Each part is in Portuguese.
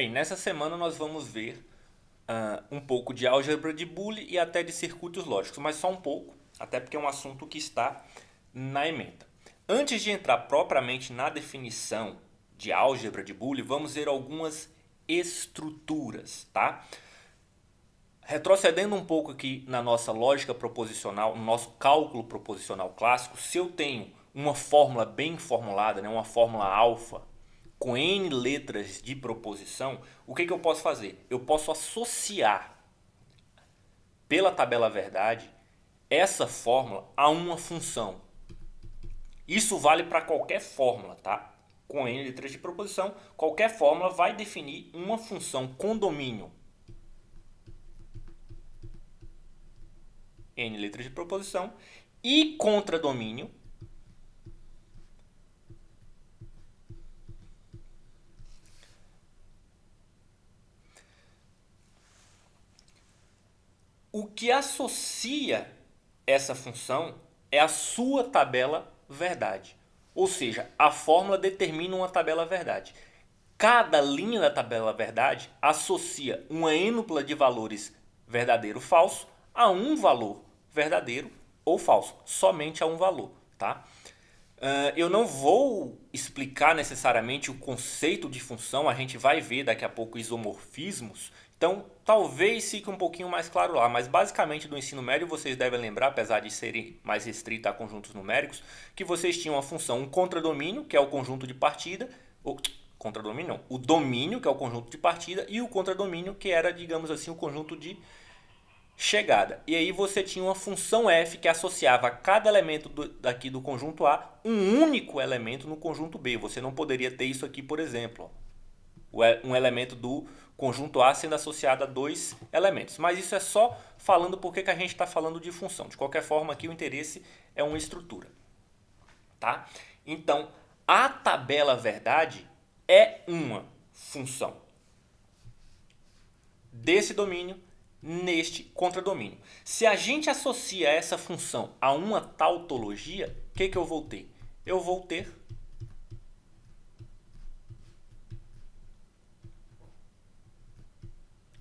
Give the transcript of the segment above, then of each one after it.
Bem, nessa semana nós vamos ver um pouco de álgebra de Boole e até de circuitos lógicos, mas só um pouco, até porque é um assunto que está na ementa. Antes de entrar propriamente na definição de álgebra de Boole, vamos ver algumas estruturas, tá? Retrocedendo um pouco aqui na nossa lógica proposicional, no nosso cálculo proposicional clássico, se eu tenho uma fórmula bem formulada, né, uma fórmula alfa, com N letras de proposição, o que eu posso fazer? Eu posso associar pela tabela verdade essa fórmula a uma função. Isso vale para qualquer fórmula, tá? Com N letras de proposição, qualquer fórmula vai definir uma função com domínio N letras de proposição e contradomínio o que associa essa função é a sua tabela verdade. Ou seja, a fórmula determina uma tabela verdade. Cada linha da tabela verdade associa uma ênupla de valores verdadeiro ou falso a um valor verdadeiro ou falso, somente a um valor, tá? Eu não vou explicar necessariamente o conceito de função, a gente vai ver daqui a pouco isomorfismos, então talvez fique um pouquinho mais claro lá, mas basicamente do ensino médio vocês devem lembrar, apesar de serem mais restrito a conjuntos numéricos, que vocês tinham a função um contradomínio, que é o conjunto de partida, contradomínio não, o domínio, que é o conjunto de partida, e o contradomínio, que era, digamos assim, o conjunto de chegada. E aí você tinha uma função f que associava a cada elemento daqui do conjunto A um único elemento no conjunto B. Você não poderia ter isso aqui, por exemplo. Um elemento do conjunto A sendo associado a dois elementos. Mas isso é só falando porque que a gente está falando de função. De qualquer forma, aqui o interesse é uma estrutura. Tá? Então, a tabela verdade é uma função desse domínio neste contradomínio. Se a gente associa essa função a uma tautologia, o que eu vou ter? Eu vou ter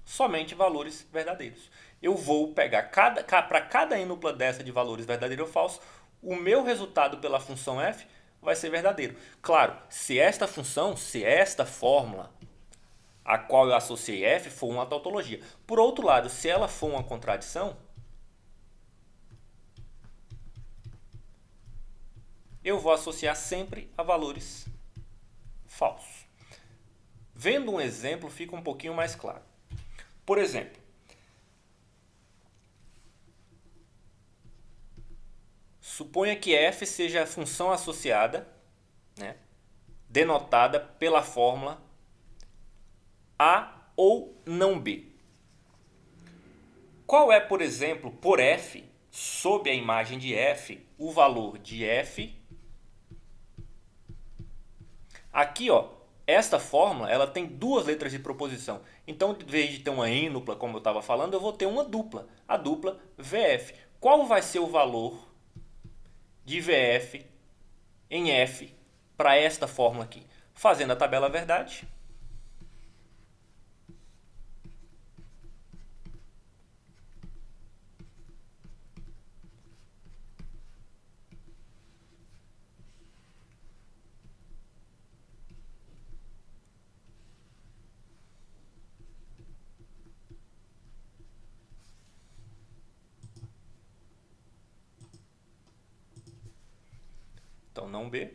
somente valores verdadeiros. Eu vou pegar para cada ênupla dessa de valores verdadeiro ou falso, o meu resultado pela função f vai ser verdadeiro. Claro, se esta função, se esta fórmula a qual eu associei f for uma tautologia. Por outro lado, se ela for uma contradição, eu vou associar sempre a valores falsos. Vendo um exemplo, fica um pouquinho mais claro. Por exemplo, suponha que f seja a função associada, né, denotada pela fórmula A ou não B. Qual é, por exemplo, por f, sob a imagem de f, o valor de f? Aqui, ó, esta fórmula ela tem duas letras de proposição. Então, em vez de ter uma ênupla, como eu estava falando, eu vou ter uma dupla. A dupla VF. Qual vai ser o valor de VF em F para esta fórmula aqui? Fazendo a tabela verdade. Então, não B.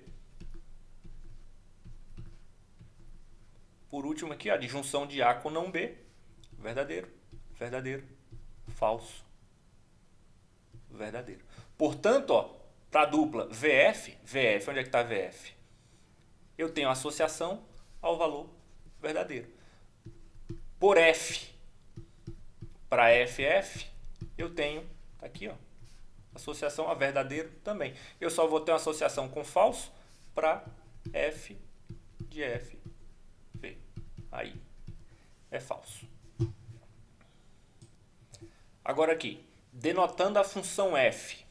Por último aqui, a disjunção de A com não B. Verdadeiro, verdadeiro, falso, verdadeiro. Portanto, ó, para a dupla VF, VF, onde é que está VF? Eu tenho associação ao valor verdadeiro. Por F, para FF, eu tenho, tá aqui, ó, associação a verdadeiro também. Eu só vou ter uma associação com falso para F de F, V. Aí é falso. Agora aqui, denotando a função f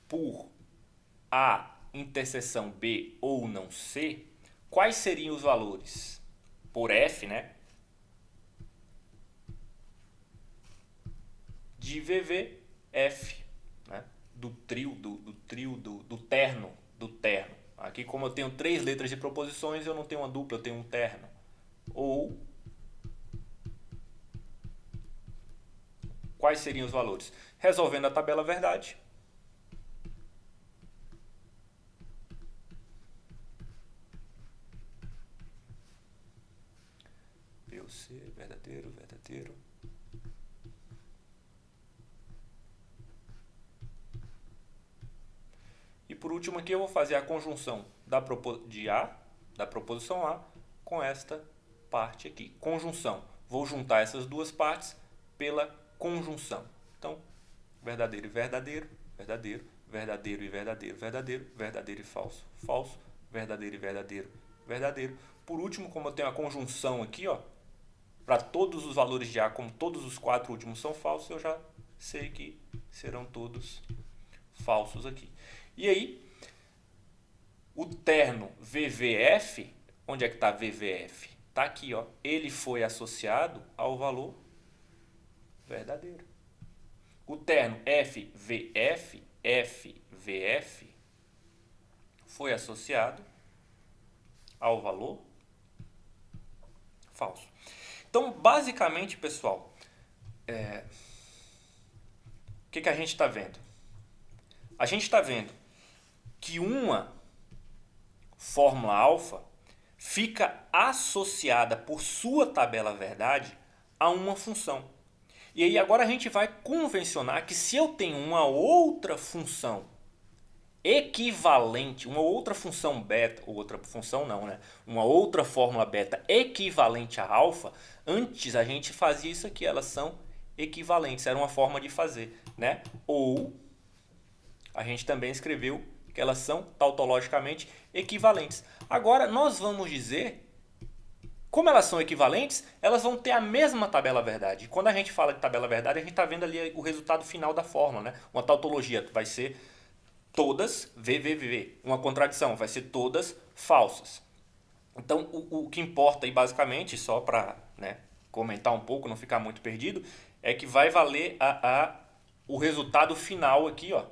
por A interseção B ou não C, quais seriam os valores? Por F, né? De VVF, né? Do terno. Aqui, como eu tenho 3 letras de proposições, eu não tenho uma dupla, eu tenho um terno. Ou quais seriam os valores? Resolvendo a tabela verdade, B ou C, verdadeiro, verdadeiro. E por último aqui eu vou fazer a conjunção da proposição A com esta parte aqui. Conjunção. Vou juntar essas duas partes pela conjunção. Então, verdadeiro e verdadeiro, verdadeiro, verdadeiro e verdadeiro, verdadeiro, verdadeiro e falso, falso, verdadeiro e verdadeiro, verdadeiro. Por último, como eu tenho a conjunção aqui, ó, para todos os valores de A, como todos os 4 últimos são falsos, eu já sei que serão todos falsos aqui. E aí, o terno VVF, onde é que está VVF? Está aqui, ó. Ele foi associado ao valor verdadeiro. O terno FVF foi associado ao valor falso. Então, basicamente, pessoal, o que a gente está vendo? A gente está vendo que uma fórmula alfa fica associada por sua tabela verdade a uma função. E aí agora a gente vai convencionar que se eu tenho uma outra função equivalente, uma outra função beta, outra função não, né? Uma outra fórmula beta equivalente a alfa, antes a gente fazia isso aqui, elas são equivalentes, era uma forma de fazer, né? Ou a gente também escreveu que elas são tautologicamente equivalentes. Agora nós vamos dizer, como elas são equivalentes, elas vão ter a mesma tabela verdade. E quando a gente fala de tabela verdade, a gente está vendo ali o resultado final da fórmula, né? Uma tautologia vai ser todas VVV. Uma contradição vai ser todas falsas. Então o que importa aí basicamente, só para, né, comentar um pouco, não ficar muito perdido, é que vai valer o resultado final aqui, ó.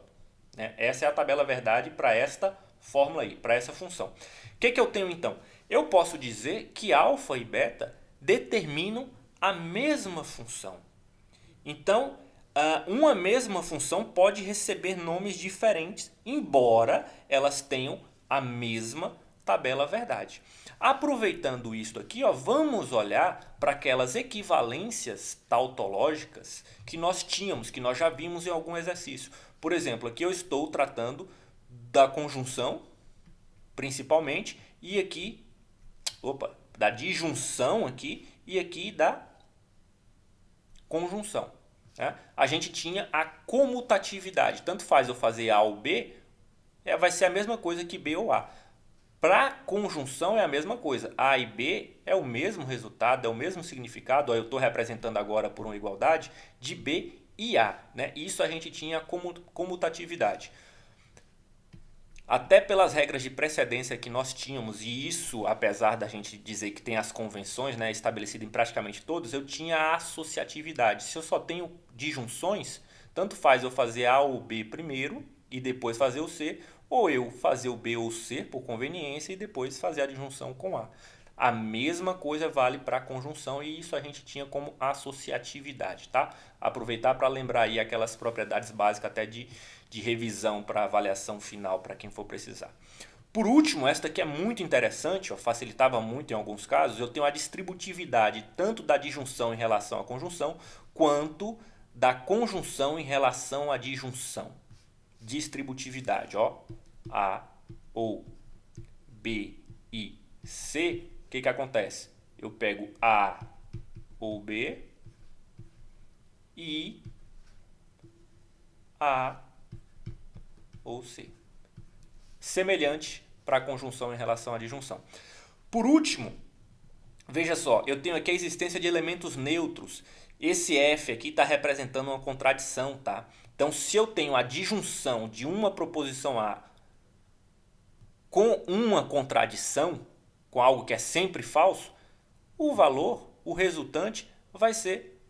Essa é a tabela verdade para esta fórmula aí, para essa função. O que eu tenho então? Eu posso dizer que alfa e beta determinam a mesma função. Então, uma mesma função pode receber nomes diferentes, embora elas tenham a mesma tabela verdade. Aproveitando isso aqui, ó, vamos olhar para aquelas equivalências tautológicas que nós tínhamos, que nós já vimos em algum exercício. Por exemplo, aqui eu estou tratando da conjunção, principalmente, e aqui, da disjunção aqui, e aqui da conjunção. Né? A gente tinha a comutatividade. Tanto faz eu fazer A ou B, vai ser a mesma coisa que B ou A. Para conjunção é a mesma coisa. A e B é o mesmo resultado, é o mesmo significado. Eu estou representando agora por uma igualdade de B e A. Né? Isso a gente tinha comutatividade. Até pelas regras de precedência que nós tínhamos, e isso apesar da gente dizer que tem as convenções, né, estabelecidas em praticamente todos, eu tinha a associatividade. Se eu só tenho disjunções, tanto faz eu fazer A ou B primeiro e depois fazer o C, ou eu fazer o B ou o C por conveniência e depois fazer a disjunção com A. A mesma coisa vale para a conjunção e isso a gente tinha como associatividade, tá? Aproveitar para lembrar aí aquelas propriedades básicas até de revisão para avaliação final para quem for precisar. Por último, esta aqui é muito interessante, ó, facilitava muito em alguns casos, eu tenho a distributividade tanto da disjunção em relação à conjunção, quanto da conjunção em relação à disjunção. Distributividade, ó, A ou B e C, o que acontece? Eu pego A ou B e A ou C. Semelhante para a conjunção em relação à disjunção. Por último, veja só, eu tenho aqui a existência de elementos neutros. Esse F aqui está representando uma contradição, tá? Então, se eu tenho a disjunção de uma proposição A com uma contradição, com algo que é sempre falso, o valor, o resultante, vai ser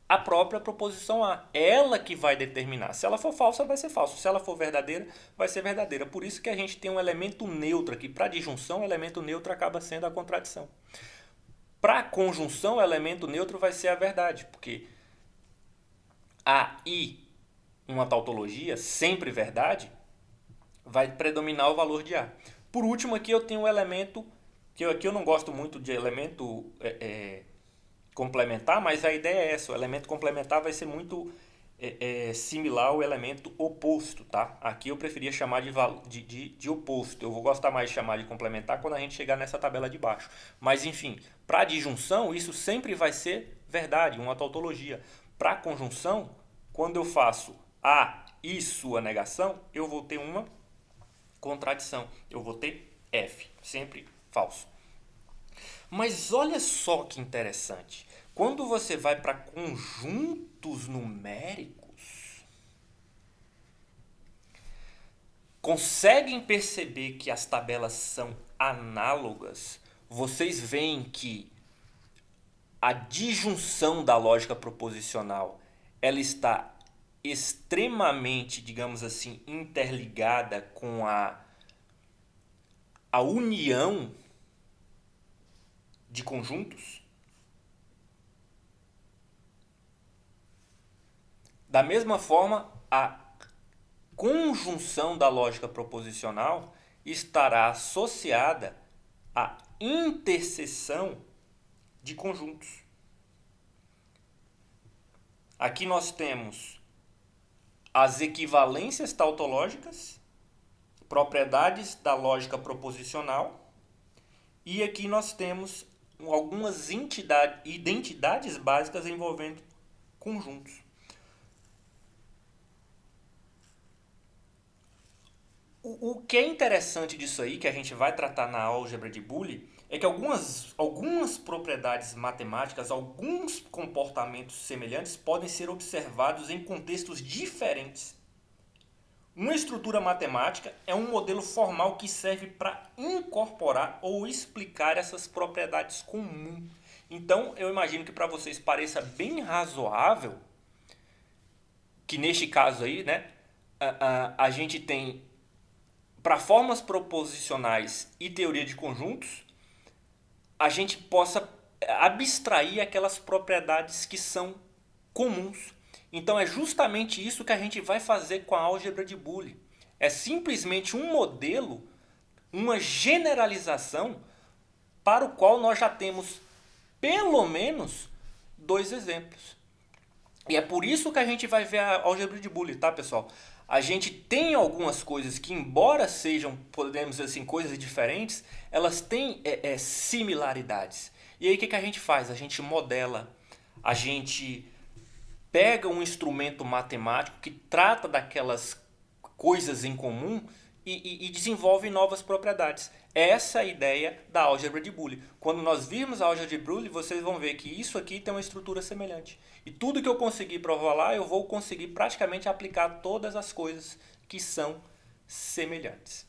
a própria proposição A. É ela que vai determinar. Se ela for falsa, vai ser falso. Se ela for verdadeira, vai ser verdadeira. Por isso que a gente tem um elemento neutro aqui. Para disjunção, o elemento neutro acaba sendo a contradição. Para conjunção, o elemento neutro vai ser a verdade, porque A e uma tautologia, sempre verdade, vai predominar o valor de A. Por último, aqui eu tenho um elemento, que aqui eu não gosto muito de elemento complementar, mas a ideia é essa. O elemento complementar vai ser muito similar ao elemento oposto, tá? Aqui eu preferia chamar de oposto. Eu vou gostar mais de chamar de complementar quando a gente chegar nessa tabela de baixo. Mas enfim, para disjunção isso sempre vai ser verdade, uma tautologia. Para conjunção, quando eu faço A e sua negação, eu vou ter uma contradição. Eu vou ter F, sempre falso. Mas olha só que interessante. Quando você vai para conjuntos numéricos, conseguem perceber que as tabelas são análogas? Vocês veem que a disjunção da lógica proposicional, ela está extremamente, digamos assim, interligada com a união de conjuntos. Da mesma forma, a conjunção da lógica proposicional estará associada à interseção de conjuntos. Aqui nós temos as equivalências tautológicas, propriedades da lógica proposicional, e aqui nós temos algumas identidades básicas envolvendo conjuntos. O que é interessante disso aí, que a gente vai tratar na álgebra de Boole, é que algumas propriedades matemáticas, alguns comportamentos semelhantes podem ser observados em contextos diferentes. Uma estrutura matemática é um modelo formal que serve para incorporar ou explicar essas propriedades comuns. Então, eu imagino que para vocês pareça bem razoável que neste caso aí, né, a gente tem para formas proposicionais e teoria de conjuntos, a gente possa abstrair aquelas propriedades que são comuns. Então é justamente isso que a gente vai fazer com a álgebra de Boole. É simplesmente um modelo, uma generalização para o qual nós já temos pelo menos 2 exemplos. E é por isso que a gente vai ver a álgebra de Boole, tá, pessoal? A gente tem algumas coisas que, embora sejam, podemos dizer assim, coisas diferentes, elas têm similaridades. E aí o que a gente faz? A gente modela, a gente pega um instrumento matemático que trata daquelas coisas em comum e desenvolve novas propriedades. Essa é a ideia da álgebra de Boole. Quando nós virmos a álgebra de Boole, vocês vão ver que isso aqui tem uma estrutura semelhante. E tudo que eu conseguir provar lá, eu vou conseguir praticamente aplicar todas as coisas que são semelhantes.